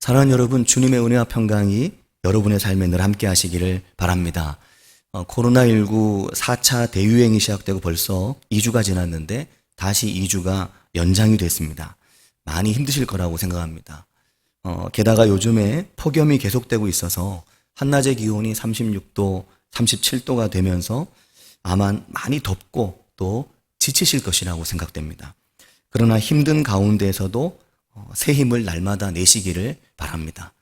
사랑하는 여러분, 주님의 은혜와 평강이 여러분의 삶에 늘 함께 하시기를 바랍니다. 코로나19 4차 대유행이 시작되고 벌써 2주가 지났는데 다시 2주가 연장이 됐습니다. 많이 힘드실 거라고 생각합니다. 게다가 요즘에 폭염이 계속되고 있어서 한낮의 기온이 36도, 37도가 되면서 아마 많이 덥고 또 지치실 것이라고 생각됩니다. 그러나 힘든 가운데에서도 새 힘을 날마다 내시기를 바랍니다.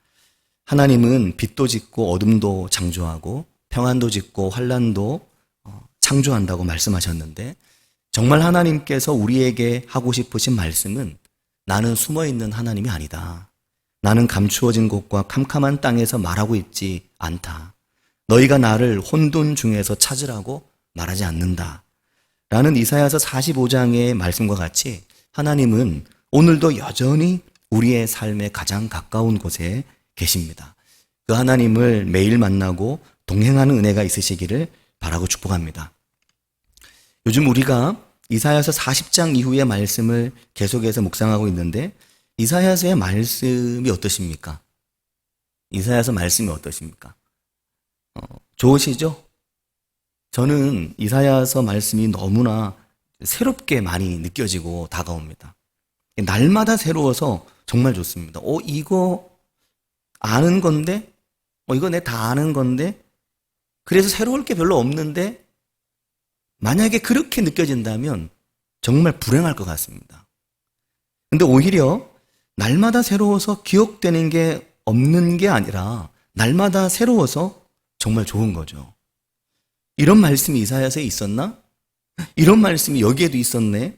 하나님은 빛도 짓고 어둠도 창조하고 평안도 짓고 환난도 창조한다고 말씀하셨는데, 정말 하나님께서 우리에게 하고 싶으신 말씀은 나는 숨어있는 하나님이 아니다. 나는 감추어진 곳과 캄캄한 땅에서 말하고 있지 않다. 너희가 나를 혼돈 중에서 찾으라고 말하지 않는다. 라는 이사야서 45장의 말씀과 같이 하나님은 오늘도 여전히 우리의 삶에 가장 가까운 곳에 계십니다. 그 하나님을 매일 만나고 동행하는 은혜가 있으시기를 바라고 축복합니다. 요즘 우리가 이사야서 40장 이후의 말씀을 계속해서 묵상하고 있는데, 이사야서의 말씀이 어떠십니까? 이사야서 말씀이 어떠십니까? 좋으시죠? 저는 이사야서 말씀이 너무나 새롭게 많이 느껴지고 다가옵니다. 날마다 새로워서 정말 좋습니다. 이거 아는 건데? 이거 내 다 아는 건데? 그래서 새로울 게 별로 없는데? 만약에 그렇게 느껴진다면 정말 불행할 것 같습니다. 근데 오히려 날마다 새로워서 기억되는 게 없는 게 아니라 날마다 새로워서 정말 좋은 거죠. 이런 말씀이 이사야서에 있었나? 이런 말씀이 여기에도 있었네?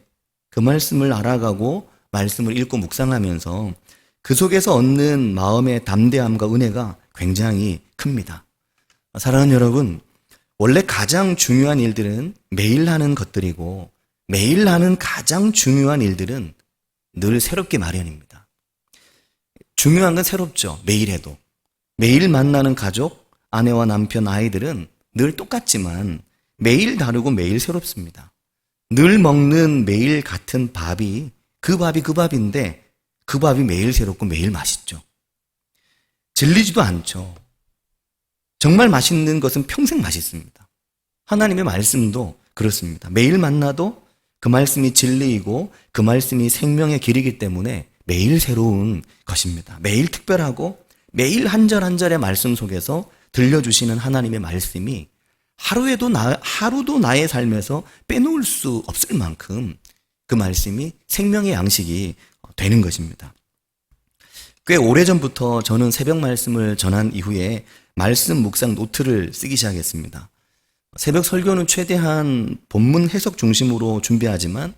그 말씀을 알아가고 말씀을 읽고 묵상하면서 그 속에서 얻는 마음의 담대함과 은혜가 굉장히 큽니다. 사랑하는 여러분, 원래 가장 중요한 일들은 매일 하는 것들이고 매일 하는 가장 중요한 일들은 늘 새롭게 마련입니다. 중요한 건 새롭죠. 매일 해도. 매일 만나는 가족, 아내와 남편, 아이들은 늘 똑같지만 매일 다르고 매일 새롭습니다. 늘 먹는 매일 같은 밥이 그 밥인데 그 밥이 매일 새롭고 매일 맛있죠. 질리지도 않죠. 정말 맛있는 것은 평생 맛있습니다. 하나님의 말씀도 그렇습니다. 매일 만나도 그 말씀이 진리이고 그 말씀이 생명의 길이기 때문에 매일 새로운 것입니다. 매일 특별하고 매일 한 절 한 절의 말씀 속에서 들려주시는 하나님의 말씀이 하루도 나의 삶에서 빼놓을 수 없을 만큼 그 말씀이 생명의 양식이 되는 것입니다. 꽤 오래전부터 저는 새벽 말씀을 전한 이후에 말씀 묵상 노트를 쓰기 시작했습니다. 새벽 설교는 최대한 본문 해석 중심으로 준비하지만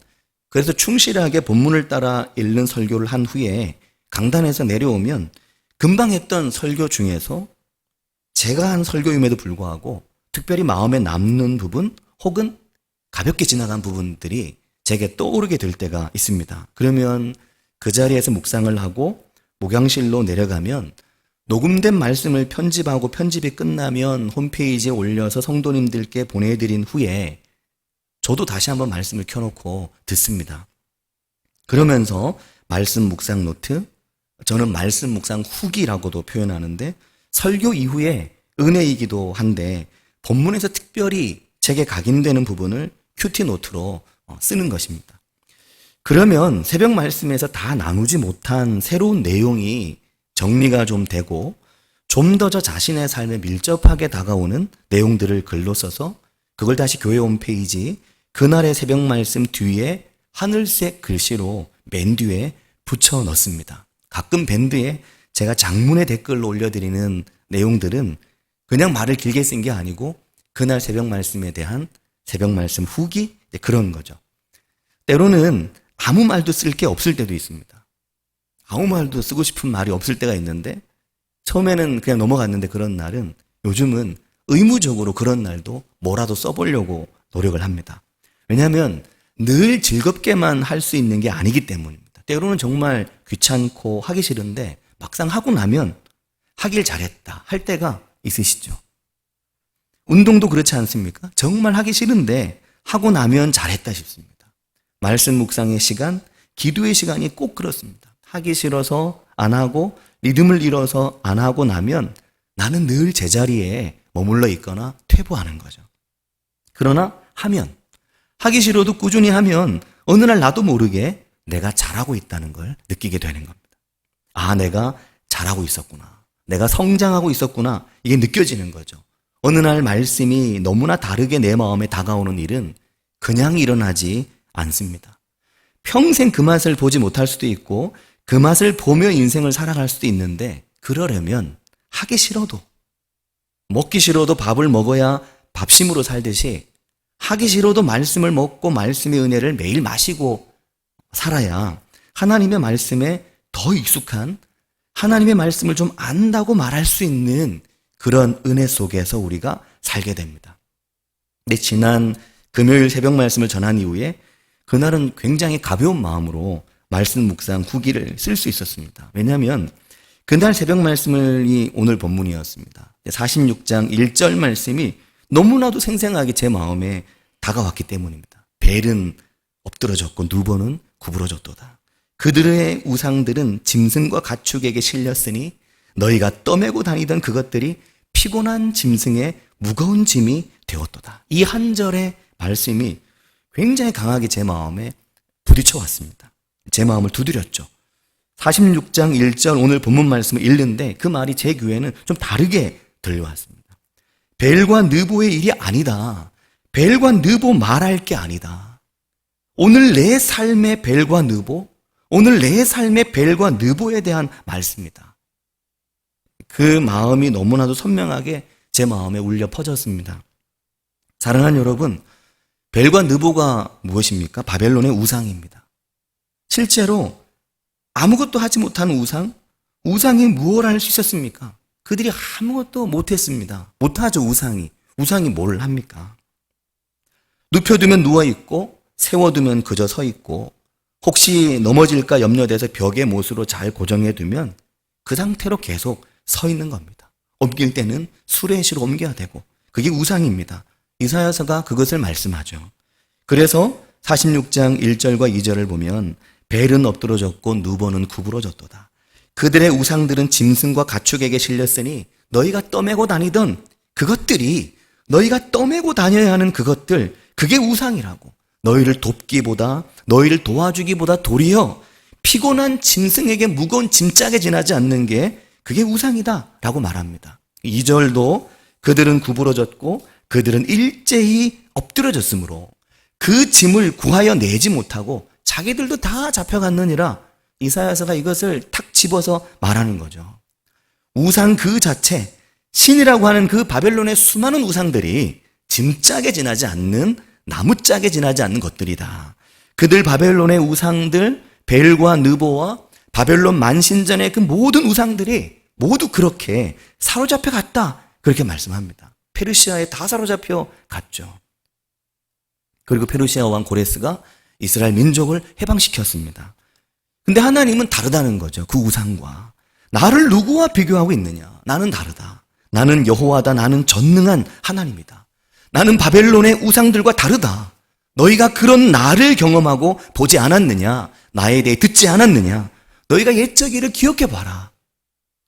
그래서 충실하게 본문을 따라 읽는 설교를 한 후에 강단에서 내려오면 금방 했던 설교 중에서 제가 한 설교임에도 불구하고 특별히 마음에 남는 부분 혹은 가볍게 지나간 부분들이 제게 떠오르게 될 때가 있습니다. 그러면 그 자리에서 묵상을 하고 목양실로 내려가면 녹음된 말씀을 편집하고 편집이 끝나면 홈페이지에 올려서 성도님들께 보내드린 후에 저도 다시 한번 말씀을 켜놓고 듣습니다. 그러면서 말씀 묵상 노트, 저는 말씀 묵상 후기라고도 표현하는데 설교 이후에 은혜이기도 한데 본문에서 특별히 제게 각인되는 부분을 큐티 노트로 쓰는 것입니다. 그러면 새벽 말씀에서 다 나누지 못한 새로운 내용이 정리가 좀 되고 좀 더 저 자신의 삶에 밀접하게 다가오는 내용들을 글로 써서 그걸 다시 교회 홈페이지 그날의 새벽 말씀 뒤에 하늘색 글씨로 맨 뒤에 붙여 넣습니다. 가끔 밴드에 제가 장문의 댓글로 올려드리는 내용들은 그냥 말을 길게 쓴 게 아니고 그날 새벽 말씀에 대한 새벽 말씀 후기, 그런 거죠. 때로는 아무 말도 쓸 게 없을 때도 있습니다. 아무 말도 쓰고 싶은 말이 없을 때가 있는데 처음에는 그냥 넘어갔는데 그런 날은 요즘은 의무적으로 그런 날도 뭐라도 써보려고 노력을 합니다. 왜냐하면 늘 즐겁게만 할 수 있는 게 아니기 때문입니다. 때로는 정말 귀찮고 하기 싫은데 막상 하고 나면 하길 잘했다 할 때가 있으시죠. 운동도 그렇지 않습니까? 정말 하기 싫은데 하고 나면 잘했다 싶습니다. 말씀 묵상의 시간, 기도의 시간이 꼭 그렇습니다. 하기 싫어서 안 하고 리듬을 잃어서 안 하고 나면 나는 늘 제자리에 머물러 있거나 퇴보하는 거죠. 그러나 하기 싫어도 꾸준히 하면 어느 날 나도 모르게 내가 잘하고 있다는 걸 느끼게 되는 겁니다. 아, 내가 잘하고 있었구나. 내가 성장하고 있었구나. 이게 느껴지는 거죠. 어느 날 말씀이 너무나 다르게 내 마음에 다가오는 일은 그냥 일어나지 않습니다. 평생 그 맛을 보지 못할 수도 있고 그 맛을 보며 인생을 살아갈 수도 있는데 그러려면 하기 싫어도 먹기 싫어도 밥을 먹어야 밥심으로 살듯이 하기 싫어도 말씀을 먹고 말씀의 은혜를 매일 마시고 살아야 하나님의 말씀에 더 익숙한 하나님의 말씀을 좀 안다고 말할 수 있는 그런 은혜 속에서 우리가 살게 됩니다. 근데 지난 금요일 새벽 말씀을 전한 이후에 그날은 굉장히 가벼운 마음으로 말씀 묵상 후기를 쓸 수 있었습니다. 왜냐하면 그날 새벽 말씀이 오늘 본문이었습니다. 46장 1절 말씀이 너무나도 생생하게 제 마음에 다가왔기 때문입니다. 벨은 엎드러졌고 누보는 구부러졌도다. 그들의 우상들은 짐승과 가축에게 실렸으니 너희가 떠매고 다니던 그것들이 피곤한 짐승의 무거운 짐이 되었도다. 이 한 절의 말씀이 굉장히 강하게 제 마음에 부딪혀 왔습니다. 제 마음을 두드렸죠. 46장 1절 오늘 본문 말씀을 읽는데 그 말이 제 귀에는 좀 다르게 들려왔습니다. 벨과 느보의 일이 아니다. 벨과 느보 말할 게 아니다. 오늘 내 삶의 벨과 느보, 오늘 내 삶의 벨과 느보에 대한 말씀이다. 그 마음이 너무나도 선명하게 제 마음에 울려 퍼졌습니다. 사랑하는 여러분, 벨과 느보가 무엇입니까? 바벨론의 우상입니다. 실제로 아무것도 하지 못한 우상이 무엇을 할 수 있었습니까? 그들이 아무것도 못했습니다. 못하죠, 우상이. 우상이 뭘 합니까? 눕혀두면 누워있고 세워두면 그저 서있고 혹시 넘어질까 염려돼서 벽에 못으로 잘 고정해두면 그 상태로 계속 서있는 겁니다. 옮길 때는 수레시로 옮겨야 되고 그게 우상입니다. 이사야서가 그것을 말씀하죠. 그래서 46장 1절과 2절을 보면 벨은 엎드러졌고 누보는 구부러졌도다. 그들의 우상들은 짐승과 가축에게 실렸으니 너희가 떠매고 다니던 그것들이 너희가 떠매고 다녀야 하는 그것들 그게 우상이라고. 너희를 돕기보다 너희를 도와주기보다 도리어 피곤한 짐승에게 무거운 짐짝에 지나지 않는 게 그게 우상이다 라고 말합니다. 2절도 그들은 구부러졌고 그들은 일제히 엎드러졌으므로 그 짐을 구하여 내지 못하고 자기들도 다 잡혀갔느니라. 이사야서가 이것을 탁 집어서 말하는 거죠. 우상 그 자체, 신이라고 하는 그 바벨론의 수많은 우상들이 짐짝에 지나지 않는 나무짝에 지나지 않는 것들이다. 그들 바벨론의 우상들 벨과 느보와 바벨론 만신전의 그 모든 우상들이 모두 그렇게 사로잡혀 갔다. 그렇게 말씀합니다. 페르시아에 다 사로잡혀 갔죠. 그리고 페르시아 왕 고레스가 이스라엘 민족을 해방시켰습니다. 근데 하나님은 다르다는 거죠. 그 우상과. 나를 누구와 비교하고 있느냐? 나는 다르다. 나는 여호와다. 나는 전능한 하나님이다. 나는 바벨론의 우상들과 다르다. 너희가 그런 나를 경험하고 보지 않았느냐? 나에 대해 듣지 않았느냐? 너희가 옛적 일을 기억해봐라.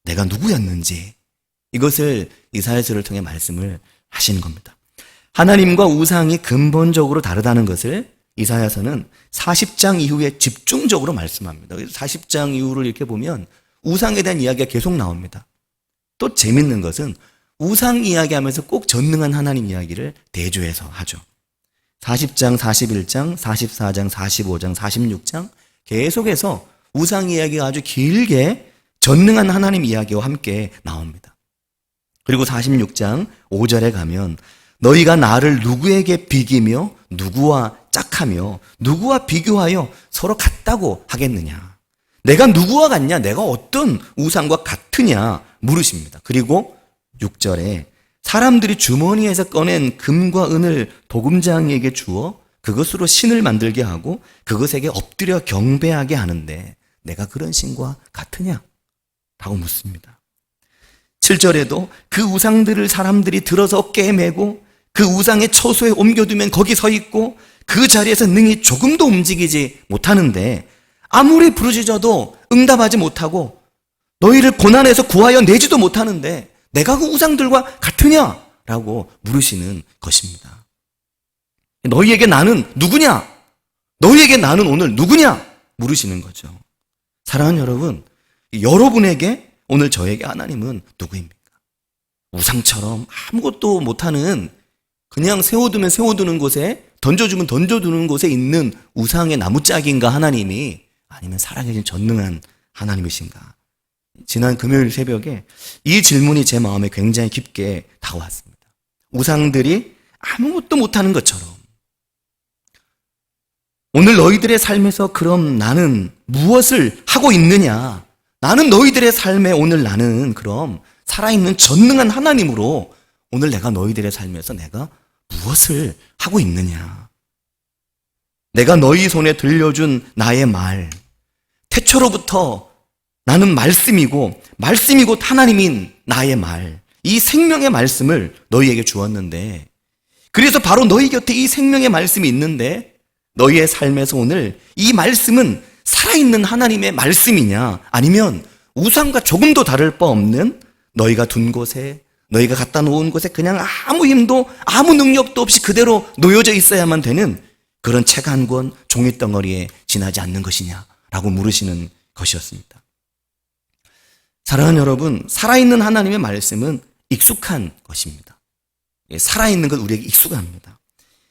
내가 누구였는지. 이것을 이사야서를 통해 말씀을 하시는 겁니다. 하나님과 우상이 근본적으로 다르다는 것을 이사야서는 40장 이후에 집중적으로 말씀합니다. 40장 이후를 이렇게 보면 우상에 대한 이야기가 계속 나옵니다. 또 재밌는 것은 우상 이야기하면서 꼭 전능한 하나님 이야기를 대조해서 하죠. 40장, 41장, 44장, 45장, 46장 계속해서 우상 이야기가 아주 길게 전능한 하나님 이야기와 함께 나옵니다. 그리고 46장 5절에 가면 너희가 나를 누구에게 비기며 누구와 짝하며 누구와 비교하여 서로 같다고 하겠느냐? 내가 누구와 같냐? 내가 어떤 우상과 같으냐? 물으십니다. 그리고 6절에 사람들이 주머니에서 꺼낸 금과 은을 도금장에게 주어 그것으로 신을 만들게 하고 그것에게 엎드려 경배하게 하는데 내가 그런 신과 같으냐? 라고 묻습니다. 7절에도 그 우상들을 사람들이 들어서 어깨에 메고 그 우상의 처소에 옮겨두면 거기 서 있고 그 자리에서 능히 조금도 움직이지 못하는데 아무리 부르짖어도 응답하지 못하고 너희를 고난에서 구하여 내지도 못하는데 내가 그 우상들과 같으냐? 라고 물으시는 것입니다. 너희에게 나는 누구냐? 너희에게 나는 오늘 누구냐? 물으시는 거죠. 사랑하는 여러분, 여러분에게 오늘 저에게 하나님은 누구입니까? 우상처럼 아무것도 못하는, 그냥 세워두면 세워두는 곳에, 던져주면 던져두는 곳에 있는 우상의 나무짝인가 하나님이, 아니면 살아계신 전능한 하나님이신가? 지난 금요일 새벽에 이 질문이 제 마음에 굉장히 깊게 다가왔습니다. 우상들이 아무것도 못하는 것처럼 오늘 너희들의 삶에서 그럼 나는 무엇을 하고 있느냐? 나는 너희들의 삶에 오늘 나는 그럼 살아있는 전능한 하나님으로 오늘 내가 너희들의 삶에서 내가 무엇을 하고 있느냐? 내가 너희 손에 들려준 나의 말, 태초로부터 나는 말씀이고 말씀이 곧 하나님인 나의 말, 이 생명의 말씀을 너희에게 주었는데, 그래서 바로 너희 곁에 이 생명의 말씀이 있는데 너희의 삶에서 오늘 이 말씀은 살아있는 하나님의 말씀이냐, 아니면 우상과 조금도 다를 바 없는 너희가 둔 곳에, 너희가 갖다 놓은 곳에 그냥 아무 힘도 아무 능력도 없이 그대로 놓여져 있어야만 되는 그런 책 한 권 종이덩어리에 지나지 않는 것이냐라고 물으시는 것이었습니다. 사랑하는 여러분, 살아있는 하나님의 말씀은 익숙한 것입니다. 살아있는 것 우리에게 익숙합니다.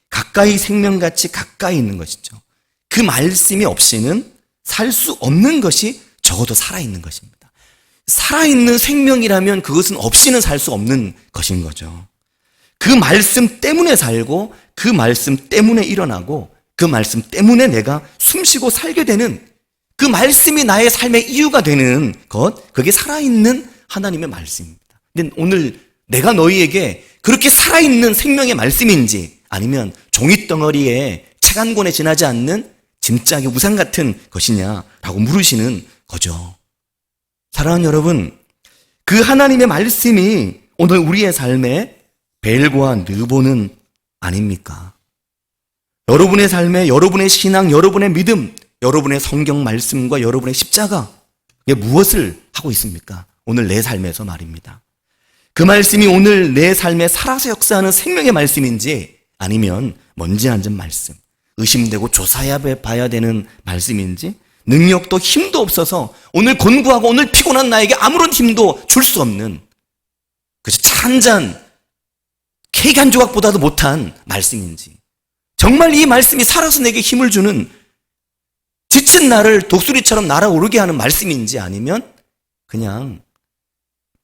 가까이 생명같이 가까이 있는 것이죠. 그 말씀이 없이는 살 수 없는 것이 적어도 살아있는 것입니다. 살아있는 생명이라면 그것은 없이는 살 수 없는 것인 거죠. 그 말씀 때문에 살고, 그 말씀 때문에 일어나고, 그 말씀 때문에 내가 숨쉬고 살게 되는, 그 말씀이 나의 삶의 이유가 되는 것, 그게 살아있는 하나님의 말씀입니다. 근데 오늘 내가 너희에게 그렇게 살아있는 생명의 말씀인지, 아니면 종이덩어리에 책 한 권에 지나지 않는 짐짝의 우상 같은 것이냐라고 물으시는 거죠. 사랑하는 여러분, 그 하나님의 말씀이 오늘 우리의 삶에 벨과 느보는 아닙니까? 여러분의 삶에 여러분의 신앙, 여러분의 믿음, 여러분의 성경 말씀과 여러분의 십자가, 이게 무엇을 하고 있습니까? 오늘 내 삶에서 말입니다. 그 말씀이 오늘 내 삶에 살아서 역사하는 생명의 말씀인지, 아니면 먼지 앉은 말씀, 의심되고 조사해야 봐야 되는 말씀인지, 능력도 힘도 없어서 오늘 곤고하고 오늘 피곤한 나에게 아무런 힘도 줄 수 없는, 그저 차 한 잔, 케이크 한 조각보다도 못한 말씀인지, 정말 이 말씀이 살아서 내게 힘을 주는, 지친 나를 독수리처럼 날아오르게 하는 말씀인지, 아니면 그냥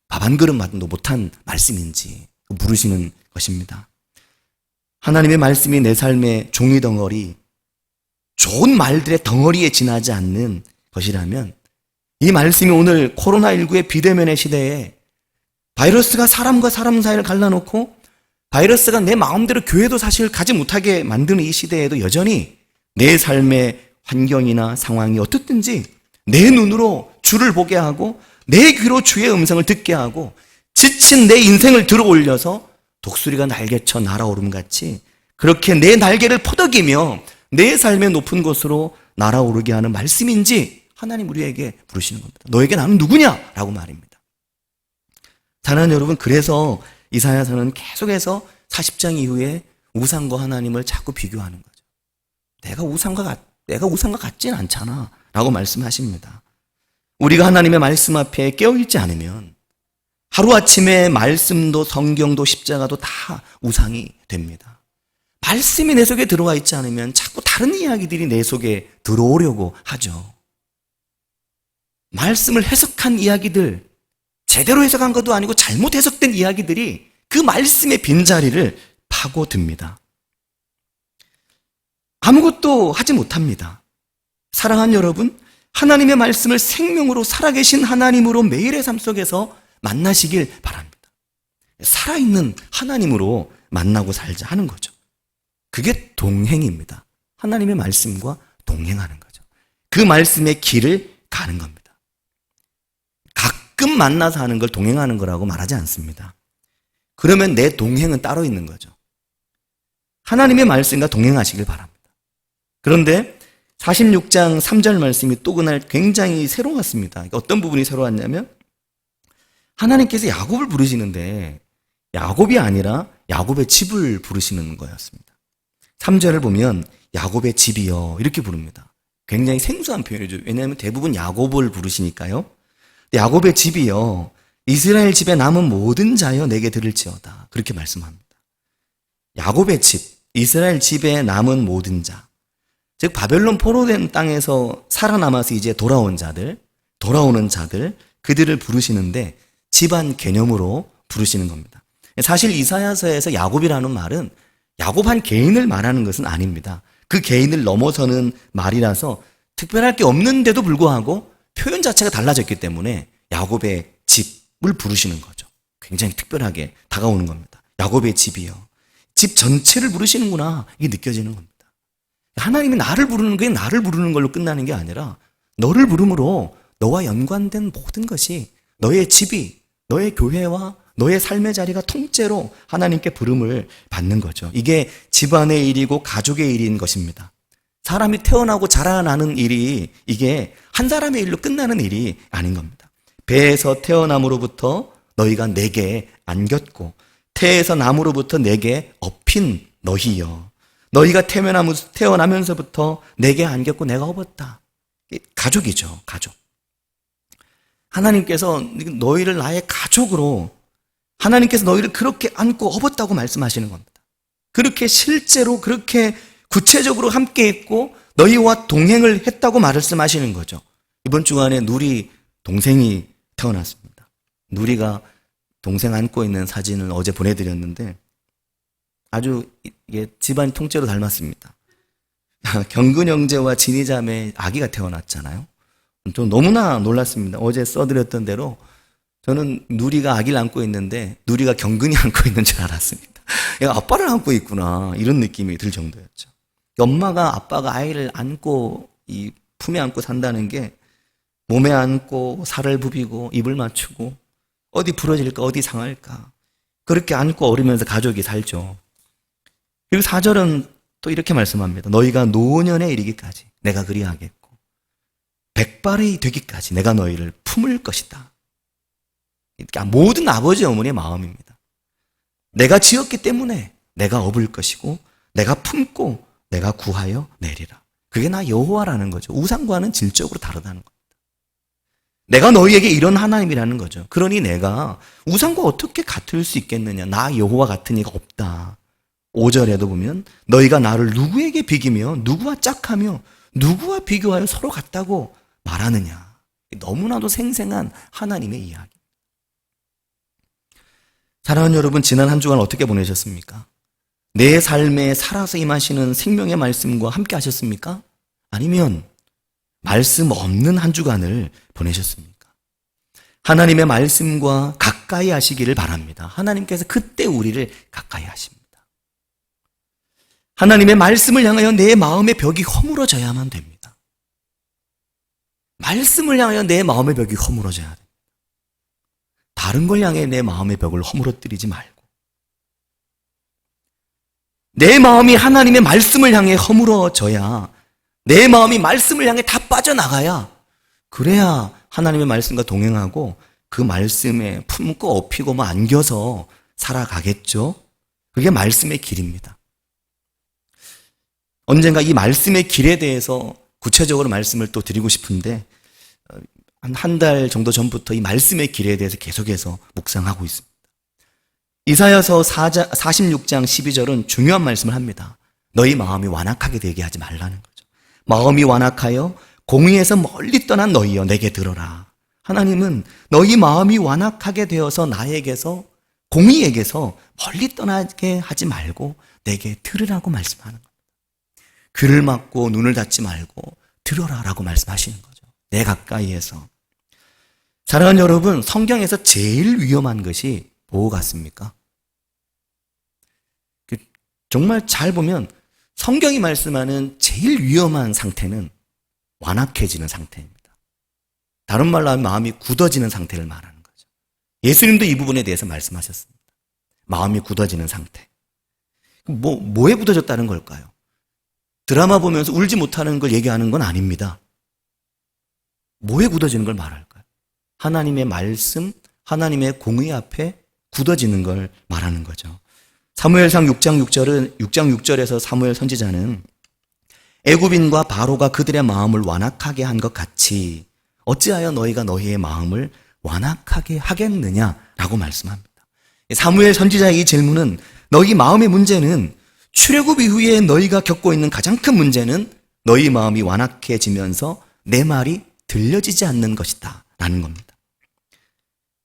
밥 한 그릇만도 못한 말씀인지 물으시는 것입니다. 하나님의 말씀이 내 삶의 종이덩어리, 좋은 말들의 덩어리에 지나지 않는 것이라면, 이 말씀이 오늘 코로나19의 비대면의 시대에 바이러스가 사람과 사람 사이를 갈라놓고 바이러스가 내 마음대로 교회도 사실 가지 못하게 만드는 이 시대에도 여전히 내 삶의 환경이나 상황이 어떻든지 내 눈으로 주를 보게 하고 내 귀로 주의 음성을 듣게 하고 지친 내 인생을 들어 올려서 독수리가 날개쳐 날아오름 같이 그렇게 내 날개를 포덕이며 내 삶의 높은 곳으로 날아오르게 하는 말씀인지 하나님 우리에게 부르시는 겁니다. 너에게 나는 누구냐라고 말입니다. 사랑하는 여러분, 그래서 이사야서는 계속해서 40장 이후에 우상과 하나님을 자꾸 비교하는 거죠. 내가 우상과 같진 않잖아 라고 말씀하십니다. 우리가 하나님의 말씀 앞에 깨어있지 않으면 하루아침에 말씀도 성경도 십자가도 다 우상이 됩니다. 말씀이 내 속에 들어와 있지 않으면 자꾸 다른 이야기들이 내 속에 들어오려고 하죠. 말씀을 해석한 이야기들, 제대로 해석한 것도 아니고 잘못 해석된 이야기들이 그 말씀의 빈자리를 파고듭니다. 아무것도 하지 못합니다. 사랑하는 여러분, 하나님의 말씀을 생명으로 살아계신 하나님으로 매일의 삶 속에서 만나시길 바랍니다. 살아있는 하나님으로 만나고 살자 하는 거죠. 그게 동행입니다. 하나님의 말씀과 동행하는 거죠. 그 말씀의 길을 가는 겁니다. 가끔 만나서 하는 걸 동행하는 거라고 말하지 않습니다. 그러면 내 동행은 따로 있는 거죠. 하나님의 말씀과 동행하시길 바랍니다. 그런데 46장 3절 말씀이 또 그날 굉장히 새로웠습니다. 어떤 부분이 새로웠냐면 하나님께서 야곱을 부르시는데 야곱이 아니라 야곱의 집을 부르시는 거였습니다. 3절을 보면 야곱의 집이여 이렇게 부릅니다. 굉장히 생소한 표현이죠. 왜냐하면 대부분 야곱을 부르시니까요. 야곱의 집이여 이스라엘 집에 남은 모든 자여 내게 들을지어다 그렇게 말씀합니다. 야곱의 집, 이스라엘 집에 남은 모든 자, 즉 바벨론 포로된 땅에서 살아남아서 이제 돌아오는 자들 그들을 부르시는데 집안 개념으로 부르시는 겁니다. 사실 이사야서에서 야곱이라는 말은 야곱 한 개인을 말하는 것은 아닙니다. 그 개인을 넘어서는 말이라서 특별할 게 없는데도 불구하고 표현 자체가 달라졌기 때문에 야곱의 집을 부르시는 거죠. 굉장히 특별하게 다가오는 겁니다. 야곱의 집이요. 집 전체를 부르시는구나 이게 느껴지는 겁니다. 하나님이 나를 부르는 게 나를 부르는 걸로 끝나는 게 아니라 너를 부름으로 너와 연관된 모든 것이 너의 집이 너의 교회와 너의 삶의 자리가 통째로 하나님께 부름을 받는 거죠. 이게 집안의 일이고 가족의 일인 것입니다. 사람이 태어나고 자라나는 일이 이게 한 사람의 일로 끝나는 일이 아닌 겁니다. 배에서 태어남으로부터 너희가 내게 안겼고 태에서 남으로부터 내게 업힌 너희여 너희가 태어나면서부터 내게 안겼고 내가 업었다. 가족이죠. 가족. 하나님께서 너희를 나의 가족으로 하나님께서 너희를 그렇게 안고 업었다고 말씀하시는 겁니다. 그렇게 실제로 그렇게 구체적으로 함께 있고 너희와 동행을 했다고 말씀하시는 거죠. 이번 주간에 누리 동생이 태어났습니다. 누리가 동생 안고 있는 사진을 어제 보내드렸는데 아주 이게 집안 통째로 닮았습니다. 경근 형제와 진희 자매 아기가 태어났잖아요. 좀 너무나 놀랐습니다. 어제 써드렸던 대로 저는 누리가 아기를 안고 있는데 누리가 경근이 안고 있는 줄 알았습니다. 얘가 아빠를 안고 있구나 이런 느낌이 들 정도였죠. 엄마가 아빠가 아이를 안고 이 품에 안고 산다는 게 몸에 안고 살을 부비고 입을 맞추고 어디 부러질까 어디 상할까 그렇게 안고 어리면서 가족이 살죠. 그리고 4절은 또 이렇게 말씀합니다. 너희가 노년에 이르기까지 내가 그리하겠고 백발이 되기까지 내가 너희를 품을 것이다. 모든 아버지 어머니의 마음입니다. 내가 지었기 때문에 내가 업을 것이고 내가 품고 내가 구하여 내리라. 그게 나 여호와라는 거죠. 우상과는 질적으로 다르다는 겁니다. 내가 너희에게 이런 하나님이라는 거죠. 그러니 내가 우상과 어떻게 같을 수 있겠느냐. 나 여호와 같은 이가 없다. 5절에도 보면 너희가 나를 누구에게 비기며 누구와 짝하며 누구와 비교하여 서로 같다고 말하느냐. 너무나도 생생한 하나님의 이야기. 사랑하는 여러분, 지난 한 주간 어떻게 보내셨습니까? 내 삶에 살아서 임하시는 생명의 말씀과 함께 하셨습니까? 아니면 말씀 없는 한 주간을 보내셨습니까? 하나님의 말씀과 가까이 하시기를 바랍니다. 하나님께서 그때 우리를 가까이 하십니다. 하나님의 말씀을 향하여 내 마음의 벽이 허물어져야만 됩니다. 말씀을 향하여 내 마음의 벽이 허물어져야 됩니다. 다른 걸 향해 내 마음의 벽을 허물어뜨리지 말고 내 마음이 하나님의 말씀을 향해 허물어져야 내 마음이 말씀을 향해 다 빠져나가야 그래야 하나님의 말씀과 동행하고 그 말씀에 품고 업히고 안겨서 살아가겠죠. 그게 말씀의 길입니다. 언젠가 이 말씀의 길에 대해서 구체적으로 말씀을 또 드리고 싶은데 한 달 정도 전부터 이 말씀의 길에 대해서 계속해서 묵상하고 있습니다. 이사야서 46장 12절은 중요한 말씀을 합니다. 너희 마음이 완악하게 되게 하지 말라는 거죠. 마음이 완악하여 공의에서 멀리 떠난 너희여 내게 들어라. 하나님은 너희 마음이 완악하게 되어서 나에게서 공의에게서 멀리 떠나게 하지 말고 내게 들으라고 말씀하는 겁니다. 귀를 막고 눈을 닫지 말고 들어라라고 말씀하시는 거죠. 내 가까이에서. 사랑하는 여러분, 성경에서 제일 위험한 것이 뭐 같습니까? 정말 잘 보면 성경이 말씀하는 제일 위험한 상태는 완악해지는 상태입니다. 다른 말로 하면 마음이 굳어지는 상태를 말하는 거죠. 예수님도 이 부분에 대해서 말씀하셨습니다. 마음이 굳어지는 상태. 뭐에 굳어졌다는 걸까요? 드라마 보면서 울지 못하는 걸 얘기하는 건 아닙니다. 뭐에 굳어지는 걸 말할까요? 하나님의 말씀, 하나님의 공의 앞에 굳어지는 걸 말하는 거죠. 사무엘상 6장 6절에서 사무엘 선지자는 애굽인과 바로가 그들의 마음을 완악하게 한 것 같이 어찌하여 너희가 너희의 마음을 완악하게 하겠느냐라고 말씀합니다. 사무엘 선지자의 이 질문은 너희 마음의 문제는 출애굽 이후에 너희가 겪고 있는 가장 큰 문제는 너희 마음이 완악해지면서 내 말이 들려지지 않는 것이다 라는 겁니다.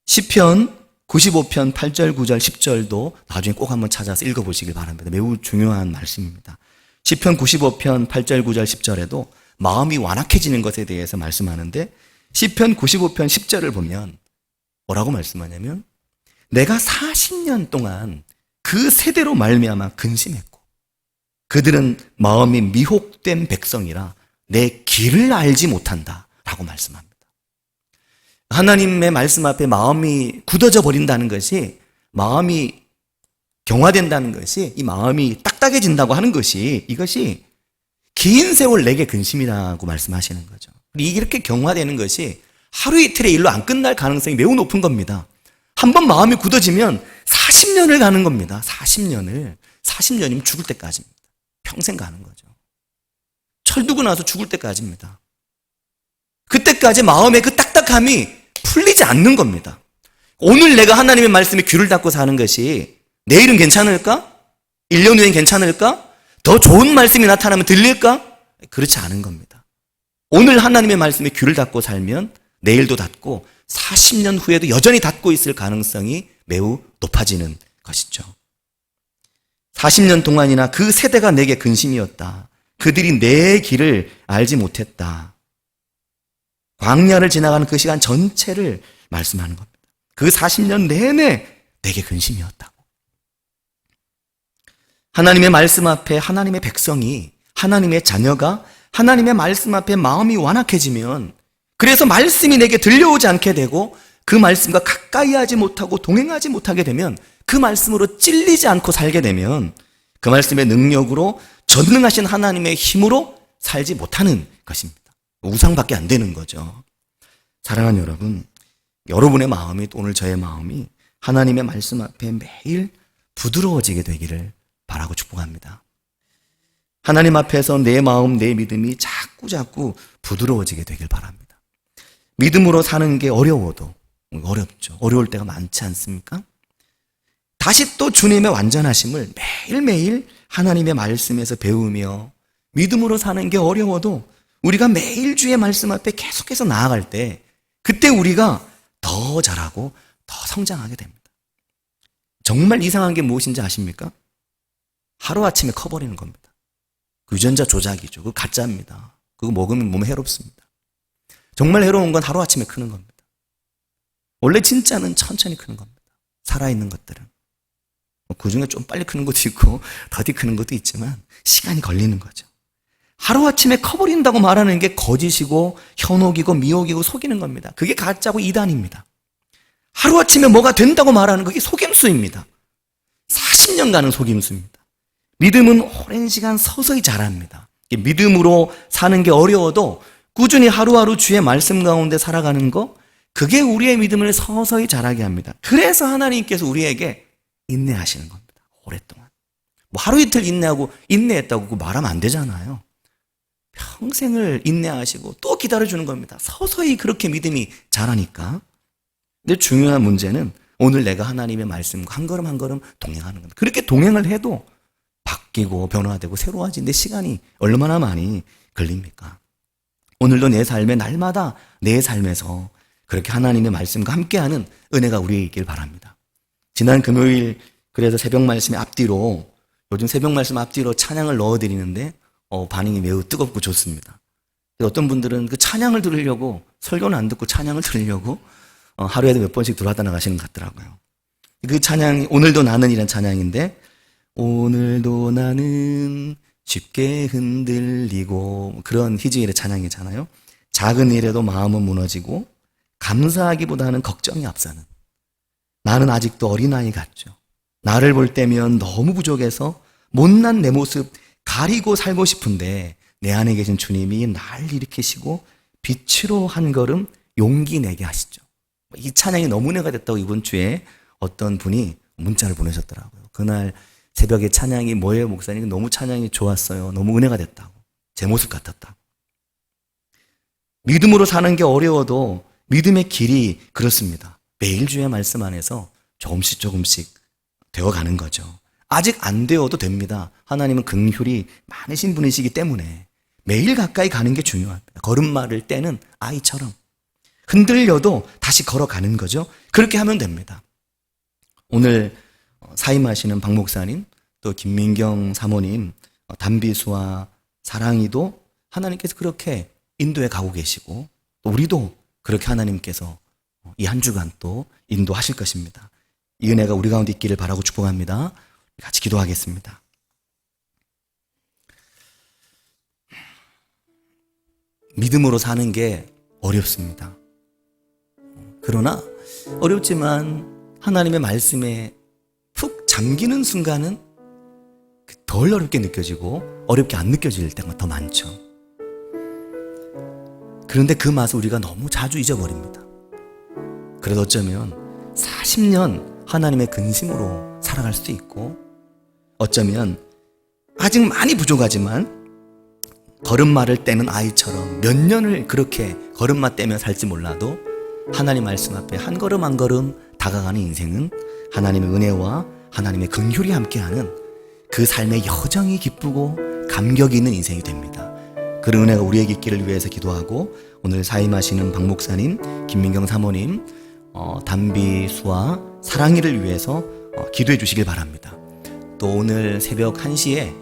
시편 95편 8절 9절 10절도 나중에 꼭 한번 찾아서 읽어보시길 바랍니다. 매우 중요한 말씀입니다. 시편 95편 8절 9절 10절에도 마음이 완악해지는 것에 대해서 말씀하는데 시편 95편 10절을 보면 뭐라고 말씀하냐면 내가 40년 동안 그 세대로 말미암아 근심했고 그들은 마음이 미혹된 백성이라 내 길을 알지 못한다 라고 말씀합니다. 하나님의 말씀 앞에 마음이 굳어져 버린다는 것이, 마음이 경화된다는 것이, 이 마음이 딱딱해진다고 하는 것이, 이것이 긴 세월 내게 근심이라고 말씀하시는 거죠. 이렇게 경화되는 것이 하루 이틀의 일로 안 끝날 가능성이 매우 높은 겁니다. 한번 마음이 굳어지면 40년을 가는 겁니다. 40년이면 죽을 때까지입니다. 평생 가는 거죠. 철두고 나서 죽을 때까지입니다. 그때까지 마음의 그 딱딱함이 풀리지 않는 겁니다. 오늘 내가 하나님의 말씀에 귀를 닫고 사는 것이 내일은 괜찮을까? 1년 후엔 괜찮을까? 더 좋은 말씀이 나타나면 들릴까? 그렇지 않은 겁니다. 오늘 하나님의 말씀에 귀를 닫고 살면 내일도 닫고 40년 후에도 여전히 닫고 있을 가능성이 매우 높아지는 것이죠. 40년 동안이나 그 세대가 내게 근심이었다. 그들이 내 길을 알지 못했다. 광야를 지나가는 그 시간 전체를 말씀하는 겁니다. 그 40년 내내 내게 근심이었다고. 하나님의 말씀 앞에 하나님의 백성이, 하나님의 자녀가 하나님의 말씀 앞에 마음이 완악해지면, 그래서 말씀이 내게 들려오지 않게 되고 그 말씀과 가까이 하지 못하고 동행하지 못하게 되면, 그 말씀으로 찔리지 않고 살게 되면 그 말씀의 능력으로 전능하신 하나님의 힘으로 살지 못하는 것입니다. 우상밖에 안 되는 거죠. 사랑하는 여러분, 여러분의 마음이, 오늘 저의 마음이 하나님의 말씀 앞에 매일 부드러워지게 되기를 바라고 축복합니다. 하나님 앞에서 내 마음, 내 믿음이 자꾸 부드러워지게 되길 바랍니다. 믿음으로 사는 게 어려워도, 어렵죠. 어려울 때가 많지 않습니까? 다시 또 주님의 완전하심을 매일매일 하나님의 말씀에서 배우며 믿음으로 사는 게 어려워도 우리가 매일 주의 말씀 앞에 계속해서 나아갈 때 그때 우리가 더 잘하고 더 성장하게 됩니다. 정말 이상한 게 무엇인지 아십니까? 하루아침에 커버리는 겁니다. 유전자 조작이죠. 그거 가짜입니다. 그거 먹으면 몸에 해롭습니다. 정말 해로운 건 하루아침에 크는 겁니다. 원래 진짜는 천천히 크는 겁니다. 살아있는 것들은. 그 중에 좀 빨리 크는 것도 있고 더디 크는 것도 있지만 시간이 걸리는 거죠. 하루아침에 커버린다고 말하는 게 거짓이고 현혹이고 미혹이고 속이는 겁니다. 그게 가짜고 이단입니다. 하루아침에 뭐가 된다고 말하는 그게 속임수입니다. 40년간은 속임수입니다. 믿음은 오랜 시간 서서히 자랍니다. 믿음으로 사는 게 어려워도 꾸준히 하루하루 주의 말씀 가운데 살아가는 거, 그게 우리의 믿음을 서서히 자라게 합니다. 그래서 하나님께서 우리에게 인내하시는 겁니다. 오랫동안. 뭐 하루 이틀 인내하고 인내했다고 그거 말하면 안 되잖아요. 평생을 인내하시고 또 기다려주는 겁니다. 서서히 그렇게 믿음이 자라니까. 근데 중요한 문제는 오늘 내가 하나님의 말씀과 한 걸음 한 걸음 동행하는 겁니다. 그렇게 동행을 해도 바뀌고 변화되고 새로워지는데 시간이 얼마나 많이 걸립니까? 오늘도 내 삶에 날마다 내 삶에서 그렇게 하나님의 말씀과 함께하는 은혜가 우리에게 있길 바랍니다. 지난 금요일 그래서 새벽 말씀의 앞뒤로, 요즘 새벽 말씀 앞뒤로 찬양을 넣어드리는데 반응이 매우 뜨겁고 좋습니다. 어떤 분들은 그 찬양을 들으려고, 설교는 안 듣고 찬양을 들으려고 하루에도 몇 번씩 들어왔다 나가시는 것 같더라고요. 그 찬양이 오늘도 나는이란 찬양인데, 오늘도 나는 쉽게 흔들리고, 그런 희지일의 찬양이잖아요. 작은 일에도 마음은 무너지고 감사하기보다는 걱정이 앞서는, 나는 아직도 어린아이 같죠. 나를 볼 때면 너무 부족해서 못난 내 모습 가리고 살고 싶은데 내 안에 계신 주님이 날 일으키시고 빛으로 한 걸음 용기 내게 하시죠. 이 찬양이 너무 은혜가 됐다고 이번 주에 어떤 분이 문자를 보내셨더라고요. 그날 새벽에 찬양이 뭐예요, 목사님? 너무 찬양이 좋았어요. 너무 은혜가 됐다고. 제 모습 같았다고. 믿음으로 사는 게 어려워도 믿음의 길이 그렇습니다. 매일 주의 말씀 안에서 조금씩 되어가는 거죠. 아직 안 되어도 됩니다. 하나님은 긍휼이 많으신 분이시기 때문에 매일 가까이 가는 게 중요합니다. 걸음마를 떼는 아이처럼 흔들려도 다시 걸어가는 거죠. 그렇게 하면 됩니다. 오늘 사임하시는 박 목사님, 또 김민경 사모님, 담비수와 사랑이도 하나님께서 그렇게 인도에 가고 계시고 또 우리도 그렇게 하나님께서 이 한 주간 또 인도하실 것입니다. 이 은혜가 우리 가운데 있기를 바라고 축복합니다. 같이 기도하겠습니다. 믿음으로 사는 게 어렵습니다. 그러나 어렵지만 하나님의 말씀에 푹 잠기는 순간은 덜 어렵게 느껴지고 어렵게 안 느껴질 때가 더 많죠. 그런데 그 맛을 우리가 너무 자주 잊어버립니다. 그래도 어쩌면 40년 하나님의 근심으로 살아갈 수도 있고 어쩌면 아직 많이 부족하지만 걸음마를 떼는 아이처럼 몇 년을 그렇게 걸음마 떼며 살지 몰라도 하나님 말씀 앞에 한 걸음 한 걸음 다가가는 인생은 하나님의 은혜와 하나님의 긍휼이 함께하는 그 삶의 여정이 기쁘고 감격이 있는 인생이 됩니다. 그런 은혜가 우리에게 있기를 위해서 기도하고 오늘 사임하시는 박 목사님, 김민경 사모님, 담비수와 사랑이를 위해서 기도해 주시길 바랍니다. 또 오늘 새벽 1시에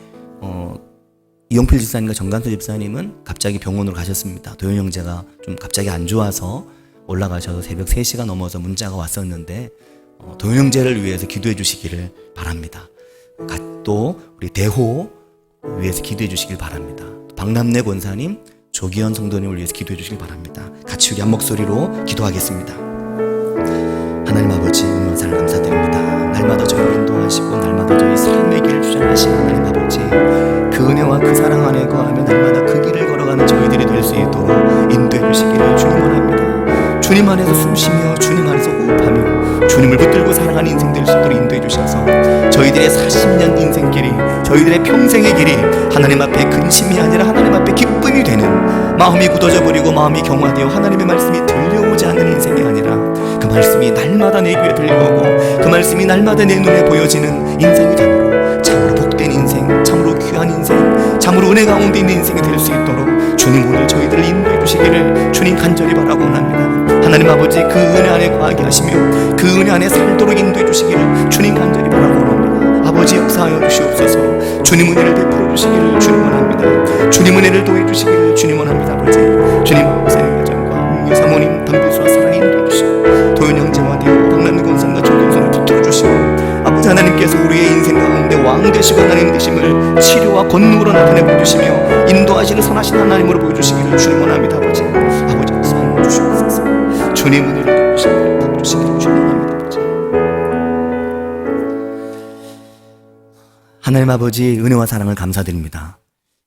이용필 집사님과 정간수 집사님은 갑자기 병원으로 가셨습니다. 도현 형제가 좀 갑자기 안 좋아서 올라가셔서 새벽 3시가 넘어서 문자가 왔었는데 도현 형제를 위해서 기도해 주시기를 바랍니다. 또 우리 대호 위해서 기도해 주시길 바랍니다. 박남래 권사님, 조기현 성도님을 위해서 기도해 주시길 바랍니다. 같이 우리 한 목소리로 기도하겠습니다. 하나님 아버지 은혜와 사랑 감사드립니다. 날마다 저희를 인도하시고 날마다 저희 삶의 길을 주장하시는 하나님 아버지, 그 은혜와 그 사랑 안에 거하며 날마다 그 길을 걸어가는 저희들이 될 수 있도록 인도해 주시기를 주님 원합니다. 주님 안에서 숨쉬며 주님 안에서 호흡하며 주님을 붙들고 살아가는 인생 될 수 있도록 인도해 주셔서 저희들의 40년 인생길이, 저희들의 평생의 길이 하나님 앞에 근심이 아니라 하나님 앞에 기쁨이 되는, 마음이 굳어져 버리고 마음이 경화되어 하나님의 말씀이 들려오지 않는 인생이 아니라 그 말씀이 날마다 내 귀에 들려오고 그 말씀이 날마다 내 눈에 보여지는 인생이 되므로 참으로 복된 인생, 참으로 귀한 인생, 참으로 은혜 가운데 있는 인생이 될 수 있도록 주님 오늘 저희들을 인도해 주시기를 주님 간절히 바라고 원합니다. 하나님 아버지, 그 은혜 안에 거하게 하시며 그 은혜 안에 살도록 인도해 주시기를 주님 간절히 바라고 원합니다. 아버지 역사하여 주시옵소서. 주님 은혜를 베풀어 주시기를 주님 원합니다. 주님 은혜를 도해 주시기를 주님 원합니다. 아버지, 주님 목사님 가정과 사모님, 담비수와 사랑에 인도해 주시고 도현 형제와 대호 박남래 권사님과 정경선을 붙들어 주시고 아버지 하나님께서 우리의 인생 가운데 왕 되시고 하나님 되심을 치료와 권능으로 나타내 보여주시며 인도하시는 선하신 하나님으로 보여주시기를 주님 원합니다. 아버지 역사하여 주시옵소서. 주님 은혜를 주시기를 주님 원합니다. 아버지 하나님 아버지, 은혜와 사랑을 감사드립니다.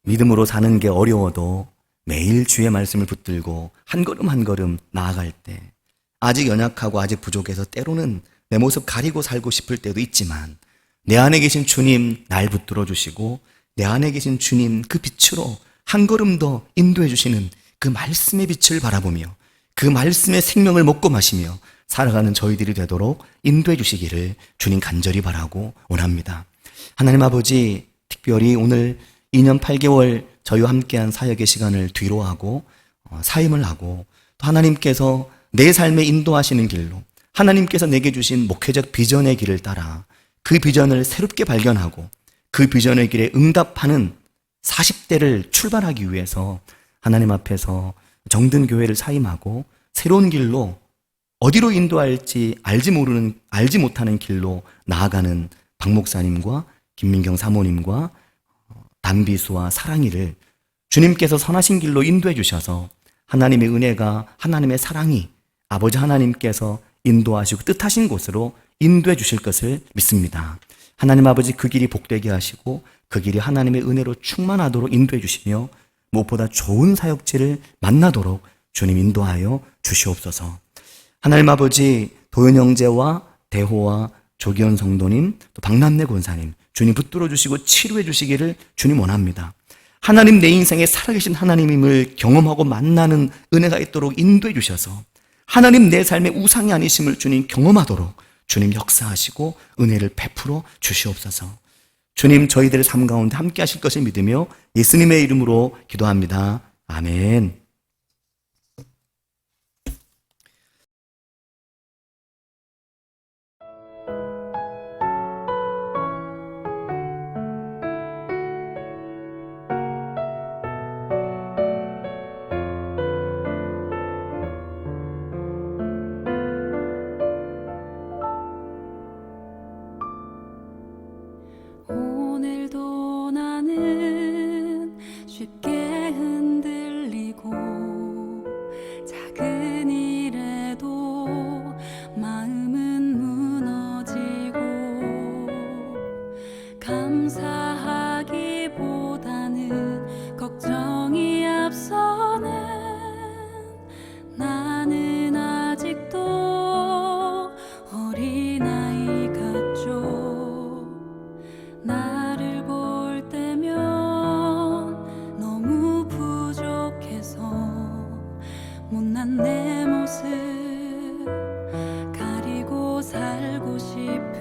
믿음으로 사는 게 어려워도 매일 주의 말씀을 붙들고 한 걸음 한 걸음 나아갈 때 아직 연약하고 아직 부족해서 때로는 내 모습 가리고 살고 싶을 때도 있지만 내 안에 계신 주님 날 붙들어 주시고 내 안에 계신 주님 그 빛으로 한 걸음 더 인도해 주시는 그 말씀의 빛을 바라보며 그 말씀의 생명을 먹고 마시며 살아가는 저희들이 되도록 인도해 주시기를 주님 간절히 바라고 원합니다. 하나님 아버지, 특별히 오늘 2년 8개월 저희와 함께한 사역의 시간을 뒤로 하고 사임을 하고 또 하나님께서 내 삶에 인도하시는 길로 하나님께서 내게 주신 목회적 비전의 길을 따라 그 비전을 새롭게 발견하고 그 비전의 길에 응답하는 40대를 출발하기 위해서 하나님 앞에서 정든 교회를 사임하고 새로운 길로 어디로 인도할지 알지 못하는 길로 나아가는 박 목사님과 김민경 사모님과 담비수와 사랑이를 주님께서 선하신 길로 인도해 주셔서 하나님의 은혜가, 하나님의 사랑이 아버지 하나님께서 인도하시고 뜻하신 곳으로 인도해 주실 것을 믿습니다. 하나님 아버지 그 길이 복되게 하시고 그 길이 하나님의 은혜로 충만하도록 인도해 주시며 무엇보다 좋은 사역지를 만나도록 주님 인도하여 주시옵소서. 하나님 아버지 도현 형제와 대호와 조기현 성도님 또 박남래 권사님 주님 붙들어 주시고 치료해 주시기를 주님 원합니다. 하나님 내 인생에 살아계신 하나님임을 경험하고 만나는 은혜가 있도록 인도해 주셔서 하나님 내 삶의 우상이 아니심을 주님 경험하도록 주님 역사하시고 은혜를 베풀어 주시옵소서. 주님 저희들의 삶 가운데 함께 하실 것을 믿으며 예수님의 이름으로 기도합니다. 아멘. 오늘도 나는 쉽게 흔들리고 작은 일에도 마음은 무너지고 감사하기보다는 걱정이 앞서는 나는 아직도 어린아이 같죠. 나를 볼 때면 너무 부족해서 못난 내 모습 가리고 살고 싶어.